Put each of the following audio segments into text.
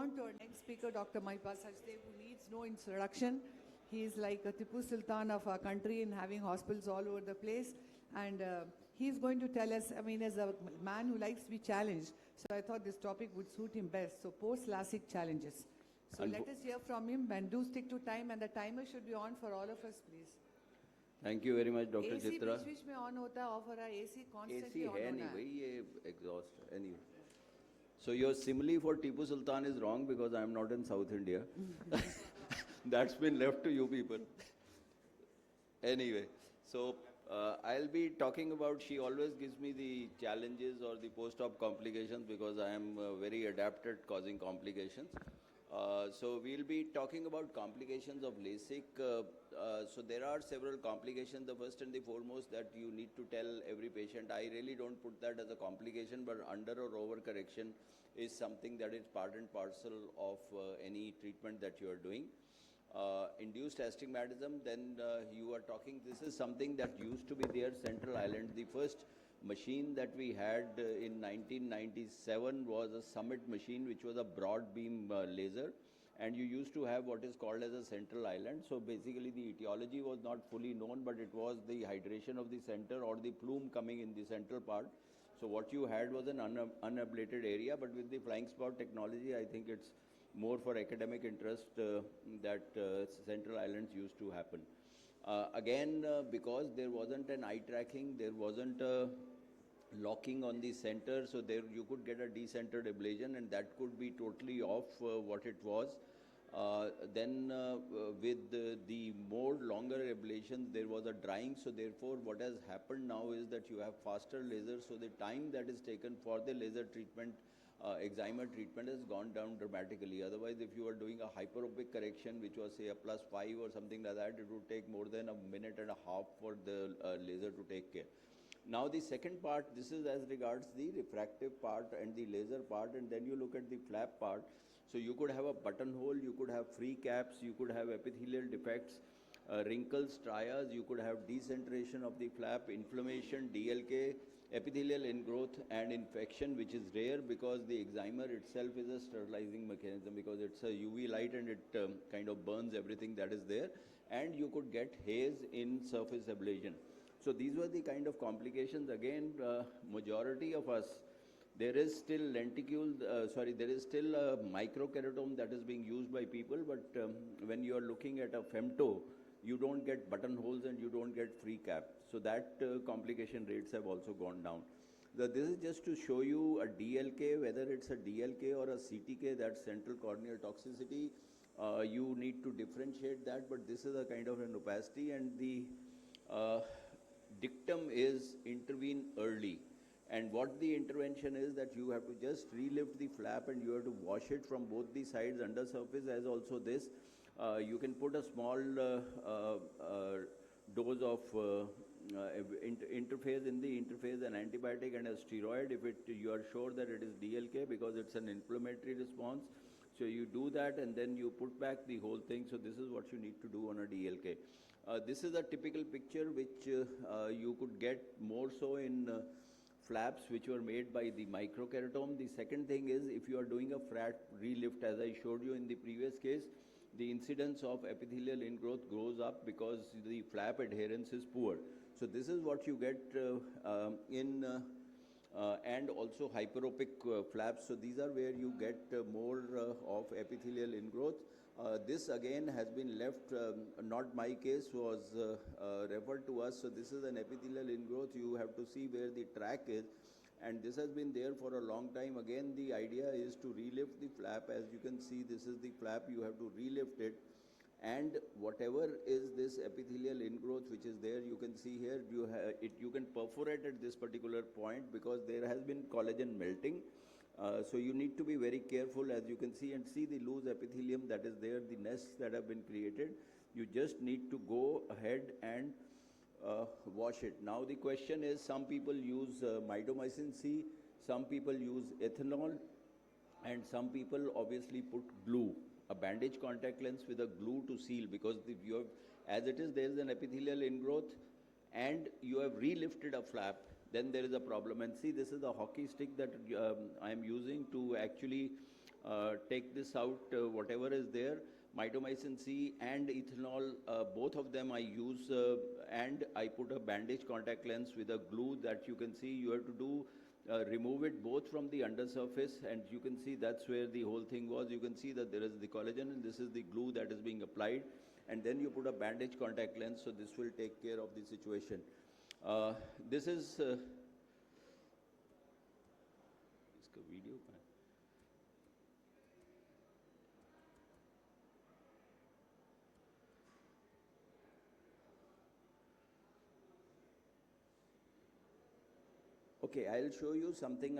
on to our next speaker, Dr. Mahipal Sachdev, who needs no introduction. He is like a Tipu Sultan of our country in having hospitals all over the place. And he's going to tell us, I mean, as a man who likes to be challenged, so I thought this topic would suit him best. So post-LASIK challenges. So let us hear from him, and do stick to time, and the timer should be on for all of us, please. Thank you very much, Dr. AC Chitra. बीच में on होता है, off हो रहा है, AC constantly AC on है होना नहीं है. भाई, ये exhaust anyway. So your simile for Tipu Sultan is wrong because I am not in South India. That's been left to you people. Anyway, so I'll be talking about, she always gives me the challenges or the post-op complications because I am very adept at causing complications. So we'll be talking about complications of LASIK. So there are several complications. The first and the foremost that you need to tell every patient, I really don't put that as a complication, but under or over correction is something that is part and parcel of any treatment that you are doing. Induced astigmatism, then you are talking, this is something that used to be there, Central Island. The first machine that we had in 1997 was a Summit machine, which was a broad beam laser, and you used to have what is called as a central island. So basically the etiology was not fully known, but it was the hydration of the center or the plume coming in the central part. So what you had was an unablated area, but with the flying spot technology, I think it's more for academic interest that central islands used to happen. Again, because there wasn't an eye tracking, there wasn't a locking on the center, so there you could get a decentered ablation, and that could be totally off what it was. Then with the more longer ablations, there was a drying, so therefore what has happened now is that you have faster lasers, so the time that is taken for the laser treatment, excimer treatment has gone down dramatically. Otherwise, if you are doing a hyperopic correction, which was say a +5 or something like that, it would take more than a minute and a half for the laser to take care. Now the second part, this is as regards the refractive part and the laser part, and then you look at the flap part. So you could have a buttonhole, you could have free caps, you could have epithelial defects, wrinkles, strias, you could have decentration of the flap, inflammation, DLK, epithelial ingrowth and infection, which is rare because the excimer itself is a sterilizing mechanism, because it's a UV light and it kind of burns everything that is there, and you could get haze in surface ablation. So these were the kind of complications. Again, majority of us, there is still lenticule, there is still a microkeratome that is being used by people, but when you are looking at a femto, you don't get buttonholes and you don't get free cap. So that complication rates have also gone down. This is just to show you a DLK, whether it's a DLK or a CTK, that's central corneal toxicity. You need to differentiate that, but this is a kind of an opacity, and the dictum is intervene early. And what the intervention is that you have to just relift the flap and you have to wash it from both the sides, under surface as also this. You can put a small dose of interface in the interface, an antibiotic and a steroid if you are sure that it is DLK, because it's an inflammatory response. So you do that and then you put back the whole thing. So this is what you need to do on a DLK. This is a typical picture which you could get more so in flaps which were made by the microkeratome. The second thing is, if you are doing a flat relift, as I showed you in the previous case, the incidence of epithelial ingrowth goes up because the flap adherence is poor. So this is what you get and also hyperopic flaps. So these are where you get more of epithelial ingrowth. This again has been left, not my case, was referred to us. So this is an epithelial ingrowth. You have to see where the track is, and this has been there for a long time. Again, the idea is to relift the flap. As you can see, this is the flap, you have to relift it, and whatever is this epithelial ingrowth which is there, you can see here, you can perforate at this particular point because there has been collagen melting. So you need to be very careful, as you can see, and see the loose epithelium that is there, the nests that have been created. You just need to go ahead and wash it. Now the question is, some people use mitomycin C, some people use ethanol, and some people obviously put glue, a bandage contact lens with a glue to seal, because as it is, there is an epithelial ingrowth and you have relifted a flap, then there is a problem. And see, this is the hockey stick that I am using to actually take this out, whatever is there, mitomycin C and ethanol, both of them I use, and I put a bandage contact lens with a glue that you can see. You have to do remove it both from the undersurface, and you can see that's where the whole thing was. You can see that there is the collagen and this is the glue that is being applied, and then you put a bandage contact lens, so this will take care of the situation. This is इसका video कहाँ है? Okay, I'll show you something.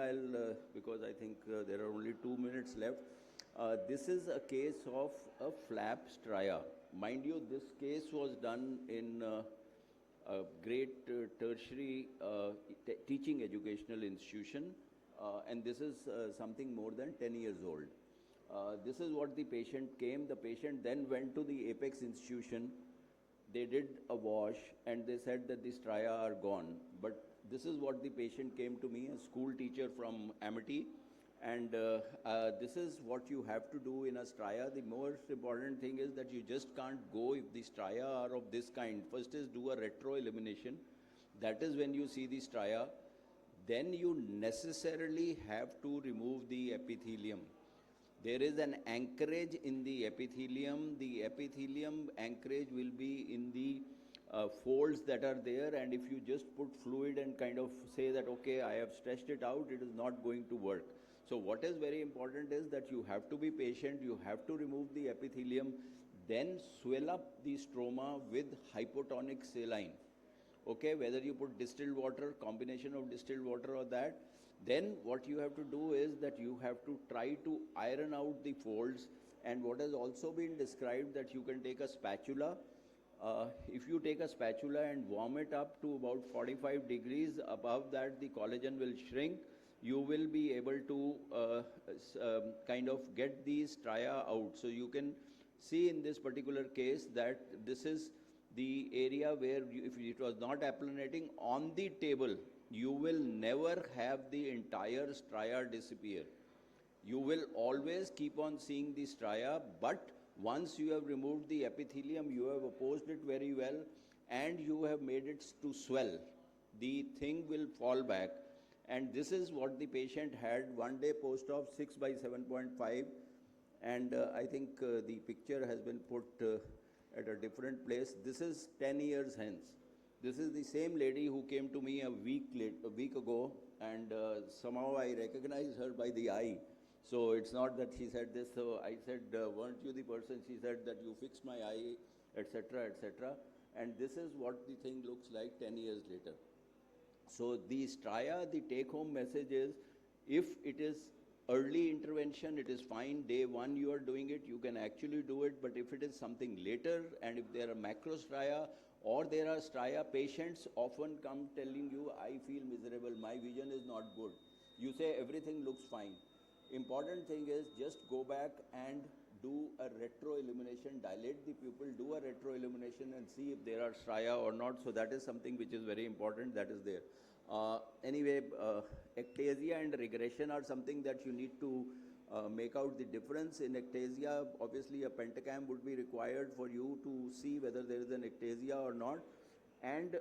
Because I think there are only 2 minutes left. This is a case of a flap stria. Mind you, this case was done in a great tertiary teaching educational institution, and this is something more than 10 years old. This is what the patient came. The patient then went to the Apex institution. They did a wash and they said that the stria are gone. But this is what the patient came to me, a school teacher from Amity, and this is what you have to do in a stria. The most important thing is that you just can't go if the stria are of this kind. First is do a retro elimination. That is when you see the stria. Then you necessarily have to remove the epithelium. There is an anchorage in the epithelium. The epithelium anchorage will be in the folds that are there, and if you just put fluid and kind of say that, okay, I have stretched it out, it is not going to work. So what is very important is that you have to be patient, you have to remove the epithelium, then swell up the stroma with hypotonic saline. Okay, whether you put distilled water, combination of distilled water or that, then what you have to do is that you have to try to iron out the folds. And what has also been described, that you can take a spatula. If you take a spatula and warm it up to about 45 degrees, above that the collagen will shrink. You will be able to kind of get these stria out. So you can see in this particular case that this is the area where if it was not applanating on the table, you will never have the entire stria disappear. You will always keep on seeing the stria, but once you have removed the epithelium, you have opposed it very well, and you have made it to swell. The thing will fall back. And this is what the patient had one day post-op, 6 by 7.5. And I think the picture has been put at a different place. This is 10 years hence. This is the same lady who came to me a week ago, and somehow I recognized her by the eye. So it's not that she said this. So I said, weren't you the person? She said that you fixed my eye, etc., etc. And this is what the thing looks like 10 years later. So the stria, the take-home message is, if it is early intervention, it is fine. Day one you are doing it, you can actually do it. But if it is something later, and if there are macrostria or there are stria, patients often come telling you, I feel miserable, my vision is not good. You say everything looks fine. Important thing is just go back and do a retroillumination, dilate the pupil, do a retroillumination and see if there are stria or not. So that is something which is very important, that is there. Anyway, ectasia and regression are something that you need to make out the difference. In ectasia, obviously a pentacam would be required for you to see whether there is an ectasia or not. And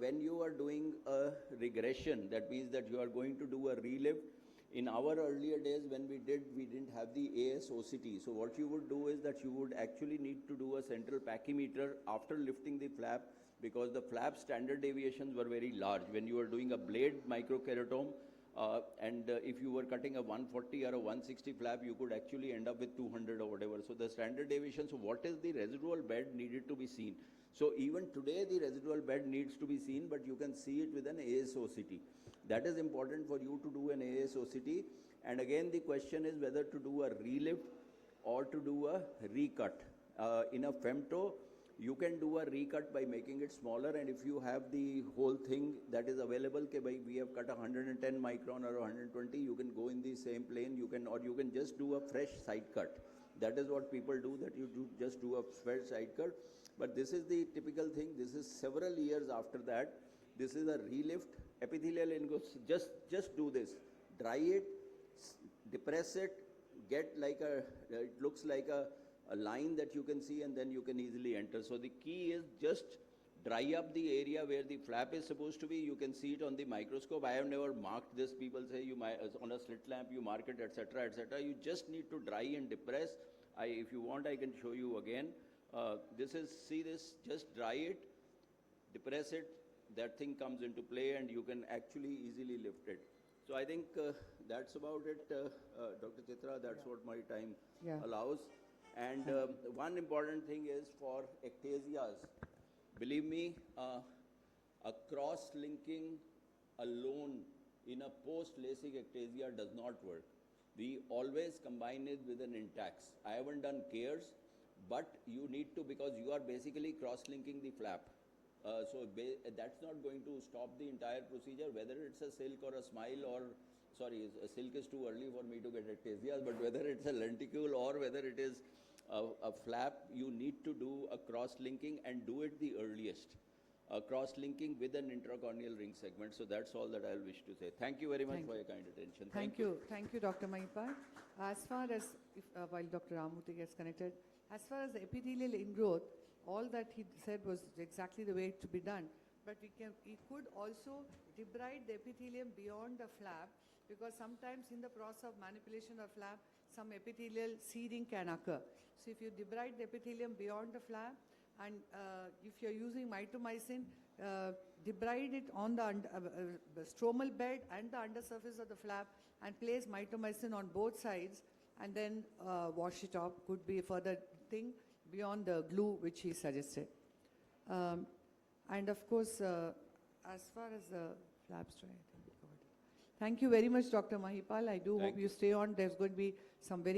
when you are doing a regression, that means that you are going to do a relift. In our earlier days when we didn't have the ASOCT. So what you would do is that you would actually need to do a central pachymeter after lifting the flap, because the flap standard deviations were very large. When you were doing a blade microkeratome, and if you were cutting a 140 or a 160 flap, you could actually end up with 200 or whatever. So the standard deviation, so what is the residual bed needed to be seen? So even today the residual bed needs to be seen, but you can see it with an ASOCT. That is important for you to do an ASOCT. And again, the question is whether to do a relift or to do a recut. In a femto, you can do a recut by making it smaller, and if you have the whole thing that is available, we have cut 110 micron or 120, you can go in the same plane, or you can just do a fresh side cut. That is what people do, that you just do a fresh side cut. But this is the typical thing. This is several years after that. This is a relift. Epithelial ingos, just do this. Dry it, depress it, get like it looks like a line that you can see and then you can easily enter. So the key is just dry up the area where the flap is supposed to be. You can see it on the microscope. I have never marked this. People say you might, on a slit lamp you mark it, etc., etc. You just need to dry and depress. If you want, I can show you again. This is, see this, just dry it, depress it, that thing comes into play and you can actually easily lift it. So I think that's about it, Dr. Chitra, that's what my time Yeah. allows. And one important thing is for ectasias, believe me, a cross-linking alone in a post-LASIK ectasia does not work. We always combine it with an intax. I haven't done CARES, but you need to, because you are basically cross-linking the flap. That's not going to stop the entire procedure, whether it's a silk or a smile or, sorry, a silk is too early for me to get ectasias, but whether it's a lenticule or whether it is a flap, you need to do a cross-linking and do it the earliest. Cross-linking with an intracorneal ring segment. So that's all that I'll wish to say. Thank you very much for your kind attention. Thank you. Thank you, Dr. Mahipal. As far as, while Dr. Ramamurthy gets connected, as far as the epithelial ingrowth, all that he said was exactly the way it to be done. But we could also debride the epithelium beyond the flap, because sometimes in the process of manipulation of flap, some epithelial seeding can occur. So if you debride the epithelium beyond the flap, and if you're using mitomycin, debride it on the stromal bed and the undersurface of the flap and place mitomycin on both sides and then wash it off. Could be a further thing beyond the glue which he suggested. And of course, as far as the flaps try, I think we covered it. Thank you very much, Dr. Mahipal. I do hope you stay on. There's going to be some very